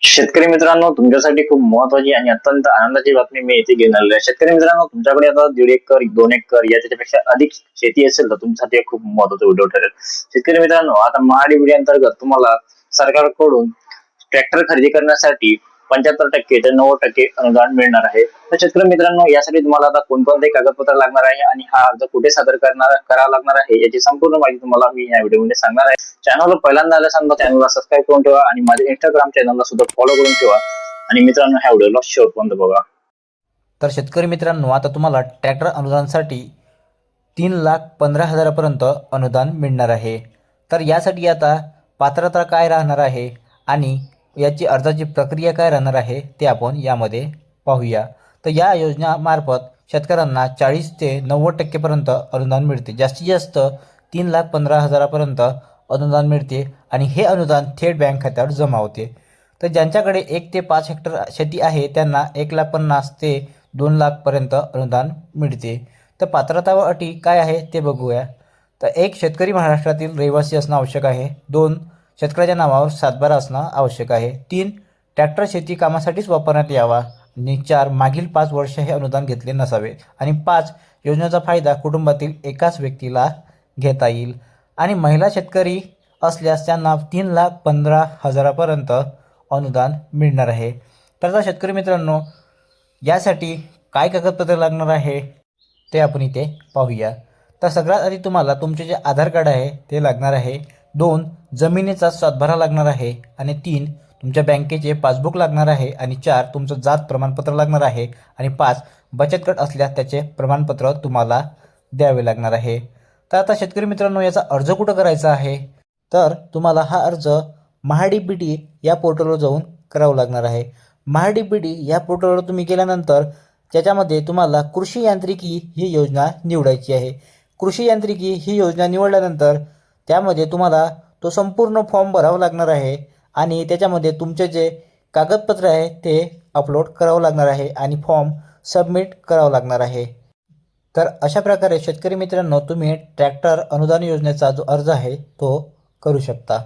शेतकरी मित्रांनो, तुमच्यासाठी खूप महत्वाची आणि अत्यंत आनंदाची बातमी मी येथे घेऊन आलेलो आहे. शेतकरी मित्रांनो, तुमच्याकडे आता 1.5 एकर, 2 एकर या त्याच्यापेक्षा अधिक शेती असेल तर तुमच्यासाठी एक खूप महत्वाचा व्हिडिओ ठरेल. शेतकरी मित्रांनो, आता महाडीबीटी अंतर्गत तुम्हाला सरकारकडून ट्रॅक्टर खरेदी करण्यासाठी 75% ते 90% अनुदान मिळणार आहे. तर शेतकरी मित्रांनो, यासाठी तुम्हाला आता कोणकोणते कागदपत्र लागणार आहे आणि हा अर्ज कुठे सादर करावा लागणार आहे याची संपूर्ण माहिती तुम्हाला मी या व्हिडिओमध्ये सांगणार आहे. चॅनलवर पहिल्यांदा आल्यास चॅनलला सबस्क्राईब करून ठेवा आणि माझ्या इंस्टाग्राम चॅनलला सुद्धा फॉलो करून ठेवा. आणि मित्रांनो, ह्या व्हिडिओला शेवटपर्यंत बघा. तर शेतकरी मित्रांनो, आता तुम्हाला ट्रॅक्टर अनुदानासाठी 3,15,000पर्यंत अनुदान मिळणार आहे. तर यासाठी आता पात्रता काय राहणार आहे आणि याची अर्जाची प्रक्रिया काय राहणार आहे ते आपण यामध्ये पाहूया. तर या योजनामार्फत शेतकऱ्यांना 40 ते 90% अनुदान मिळते. जास्तीत जास्त 3,15,000पर्यंत अनुदान मिळते आणि हे अनुदान थेट बँक खात्यावर जमा होते. तर ज्यांच्याकडे 1 ते 5 हेक्टर शेती आहे त्यांना 1,50,000 ते 2,00,000पर्यंत अनुदान मिळते. तर पात्रता व अटी काय आहे ते बघूया. तर 1 शेतकरी महाराष्ट्रातील रहिवासी असणं आवश्यक आहे. 2 शेतकऱ्याच्या नावावर सातबारा असणं आवश्यक आहे. 3 ट्रॅक्टर शेती कामासाठीच वापरण्यात यावा आणि 4 मागील 5 वर्ष हे अनुदान घेतले नसावे आणि 5 योजनेचा फायदा कुटुंबातील एकाच व्यक्तीला घेता येईल आणि महिला शेतकरी असल्यास त्यांना 3,15,000पर्यंत अनुदान मिळणार आहे. तर आता शेतकरी मित्रांनो, यासाठी काय कागदपत्रे लागणार आहे ते आपण इथे पाहूया. तर सगळ्यात आधी तुम्हाला तुमचे जे आधार कार्ड आहे ते लागणार आहे. 2 जमिनीचा सातबारा लागणार आहे आणि 3 तुमच्या बँकेचे पासबुक लागणार आहे आणि 4 तुमचं जात प्रमाणपत्र लागणार आहे आणि 5 बचत गट असल्यास त्याचे प्रमाणपत्र तुम्हाला द्यावे लागणार आहे. तर आता शेतकरी मित्रांनो, याचा अर्ज कुठं करायचा आहे? तर तुम्हाला हा अर्ज महाडीबीटी या पोर्टलवर जाऊन करावं लागणार आहे. महाडीबीटी या पोर्टलवर तुम्ही गेल्यानंतर त्याच्यामध्ये तुम्हाला कृषी यांत्रिकी ही योजना निवडायची आहे. कृषी यांत्रिकी ही योजना निवडल्यानंतर त्यामध्ये तुम्हाला तो संपूर्ण फॉर्म भरावा लागणार आहे आणि त्याच्यामध्ये तुमचे जे कागदपत्र आहे ते अपलोड करावं लागणार आहे आणि फॉर्म सबमिट करावं लागणार आहे. तर अशा प्रकारे शेतकरी मित्रांनो, तुम्ही ट्रॅक्टर अनुदान योजनेचा जो अर्ज आहे तो करू शकता.